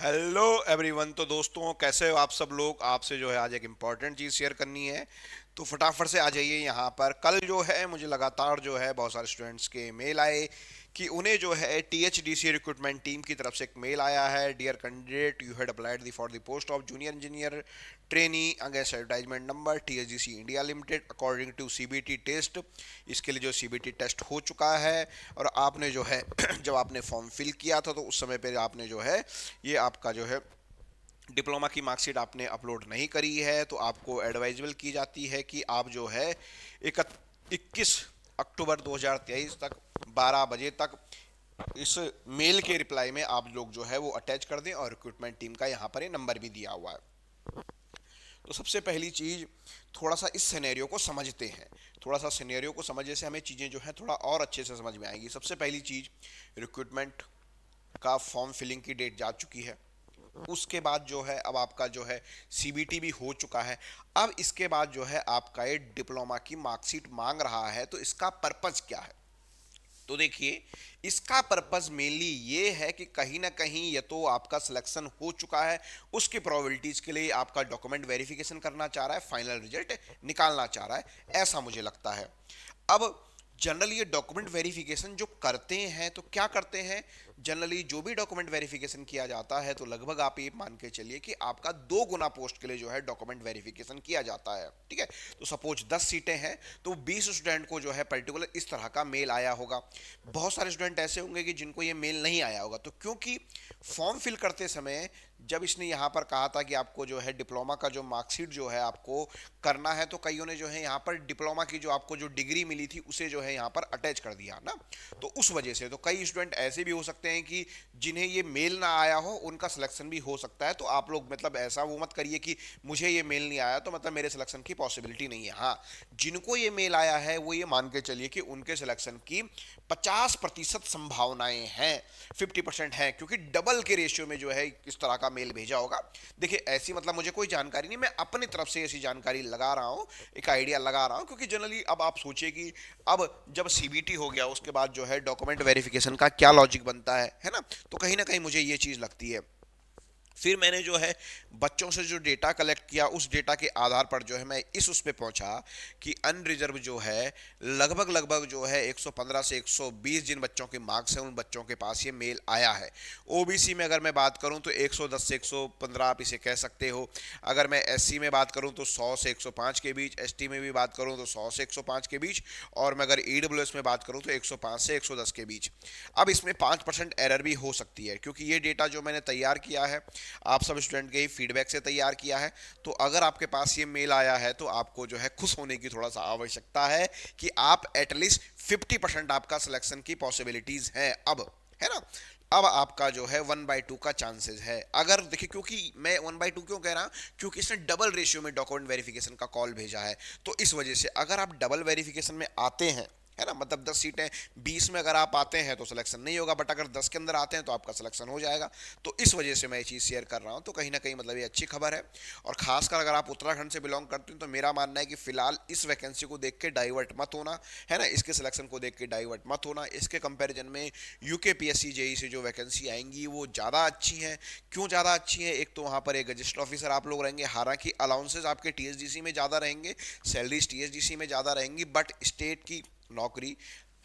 Hello everyone. तो दोस्तों, कैसे हो आप सब लोग। आपसे जो है आज एक इम्पॉर्टेंट चीज़ शेयर करनी है, तो फटाफट से आ जाइए यहाँ पर। कल जो है मुझे लगातार जो है बहुत सारे स्टूडेंट्स के मेल आए कि उन्हें जो है टीएचडीसी रिक्रूटमेंट टीम की तरफ से एक मेल आया है। Dear candidate, you had applied for the post of junior engineer trainee against advertisement number THDC India Limited according to CBT test. इसके लिए जो सीबीटी टेस्ट हो चुका है, और आपने जो है जब आपने फॉर्म फिल किया था तो उस समय पे आपने जो है ये आपका जो है डिप्लोमा की मार्कशीट आपने अपलोड नहीं करी है, तो आपको एडवाइजेबल की जाती है कि आप जो है 21 अक्टूबर 2023 तक 12 बजे तक इस मेल के रिप्लाई में आप लोग जो है वो अटैच कर दें, और रिक्रूटमेंट टीम का यहाँ पर ये नंबर भी दिया हुआ है। तो सबसे पहली चीज़, थोड़ा सा इस सिनेरियो को समझते हैं। थोड़ा सा सिनेरियो को समझने से हमें चीज़ें जो हैं थोड़ा और अच्छे से समझ में आएंगी। सबसे पहली चीज़, रिक्रूटमेंट का फॉर्म फिलिंग की डेट जा चुकी है। उसके बाद जो है अब आपका जो है सीबीटी भी हो चुका है। अब इसके बाद जो है आपका ये डिप्लोमा की मार्कशीट मांग रहा है, तो इसका पर्पज़ क्या है। तो देखिए, इसका पर्पस मेनली ये है कि कहीं ना कहीं ये तो आपका सिलेक्शन हो चुका है, उसकी प्रोबेबिलिटीज के लिए आपका डॉक्यूमेंट वेरिफिकेशन करना चाह रहा है, फाइनल रिजल्ट निकालना चाह रहा है, ऐसा मुझे लगता है। अब जनरली ये डॉक्यूमेंट वेरिफिकेशन जो करते हैं तो क्या करते हैं, जनरली जो भी डॉक्यूमेंट वेरिफिकेशन किया जाता है तो लगभग आप ये मान के चलिए कि आपका 2 गुना पोस्ट के लिए जो है डॉक्यूमेंट वेरिफिकेशन किया जाता है। ठीक है, तो सपोज 10 सीटें हैं तो 20 स्टूडेंट को जो है पर्टिकुलर इस तरह का मेल आया होगा। बहुत सारे स्टूडेंट ऐसे होंगे कि जिनको ये मेल नहीं आया होगा, तो क्योंकि फॉर्म फिल करते समय जब इसने यहाँ पर कहा था कि आपको जो है डिप्लोमा का जो मार्कशीट जो है आपको करना है, तो कईयों ने जो है यहाँ पर डिप्लोमा की जो आपको जो डिग्री मिली थी उसे जो है यहाँ पर अटैच कर दिया ना। तो उस वजह से तो कई स्टूडेंट ऐसे भी हो सकते हैं कि जिन्हें ये मेल ना आया हो, उनका सिलेक्शन भी हो सकता है। तो आप लोग मतलब ऐसा वो मत करिए कि मुझे ये मेल नहीं आया तो मतलब मेरे सिलेक्शन की पॉसिबिलिटी नहीं है। हाँ, जिनको ये मेल आया है वो ये मान के चलिए कि उनके सिलेक्शन की 50% संभावनाएं हैं, 50% हैं, क्योंकि डबल के रेशियो में जो है इस तरह का मेल भेजा होगा। देखिए, ऐसी मतलब मुझे कोई जानकारी नहीं, मैं अपनी तरफ से ऐसी जानकारी लगा रहा हूँ, एक आइडिया लगा रहा हूँ। क्योंकि जनरली अब आप सोचिए कि अब जब सीबीटी हो गया उसके बाद जो है डॉक्यूमेंट वेरिफिकेशन का क्या लॉजिक बनता है ना। तो कहीं ना कहीं मुझे ये चीज़ लगती है। फिर मैंने जो है बच्चों से जो डेटा कलेक्ट किया, उस डेटा के आधार पर जो है मैं इस उस पे पहुंचा कि अनरिजर्व जो है लगभग लगभग जो है 115 से 120 जिन बच्चों के मार्क्स हैं उन बच्चों के पास ये मेल आया है। ओबीसी में अगर मैं बात करूं तो 110 से 115 आप इसे कह सकते हो। अगर मैं एससी में बात करूं तो 100 से 105 के बीच, एसटी में भी बात करूं तो 100 से 105 के बीच, और मैं अगर ईडब्ल्यूएस में बात करूं तो 105 से 110 के बीच। अब इसमें 5% एरर भी हो सकती है, क्योंकि ये डेटा जो मैंने तैयार किया है आप सब स्टूडेंट के ही फीडबैक से तैयार किया है। तो अगर आपके पास ये मेल आया है तो आपको जो है खुश होने की थोड़ा सा आवश्यकता है कि आप एटलीस्ट 50% आपका सिलेक्शन की पॉसिबिलिटीज है अब, है ना। अब आपका जो है 1/2 का चांसेस है। अगर देखिए, क्योंकि मैं 1/2 क्यों कह रहा हूं, क्योंकि इसने डबल रेशियो में डॉक्यूमेंट वेरिफिकेशन का कॉल भेजा है। तो इस वजह से अगर आप डबल वेरिफिकेशन में आते हैं, है ना, मतलब 10 सीटें 20 में अगर आप आते हैं तो सिलेक्शन नहीं होगा, बट अगर 10 के अंदर आते हैं तो आपका सिलेक्शन हो जाएगा। तो इस वजह से मैं ये चीज़ शेयर कर रहा हूँ। तो कहीं ना कहीं मतलब ये अच्छी खबर है। और खासकर अगर आप उत्तराखंड से बिलोंग करते हैं तो मेरा मानना है कि फिलहाल इस वैकेंसी को देख के डाइवर्ट मत होना, है ना, इसके सिलेक्शन को देख के डाइवर्ट मत होना। इसके कंपेरिजन में यूकेपीएससी जेई से जो वैकेंसी आएंगी वो ज़्यादा अच्छी हैं। क्यों ज़्यादा अच्छी हैं, एक तो वहाँ पर एक रजिस्टर ऑफिसर आप लोग रहेंगे, हालांकि अलाउंसेज आपके टीएचडीसी में ज़्यादा रहेंगे, सैलरीज टीएचडीसी में ज़्यादा रहेंगी, बट स्टेट की नौकरी,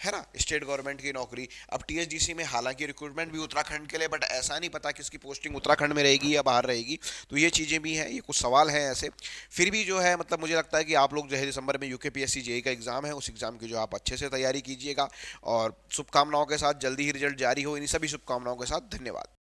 है ना, स्टेट गवर्नमेंट की नौकरी। अब टीएचडीसी में हालांकि रिक्रूटमेंट भी उत्तराखंड के लिए, बट ऐसा नहीं पता किसकी पोस्टिंग उत्तराखंड में रहेगी या बाहर रहेगी। तो ये चीज़ें भी हैं, ये कुछ सवाल हैं ऐसे। फिर भी जो है मतलब मुझे लगता है कि आप लोग जो है दिसंबर में यूकेपीएससी जेई का एग्ज़ाम है, उस एग्ज़ाम की जो आप अच्छे से तैयारी कीजिएगा। और शुभकामनाओं के साथ, जल्दी ही रिजल्ट जारी हो, इन सभी शुभकामनाओं के साथ धन्यवाद।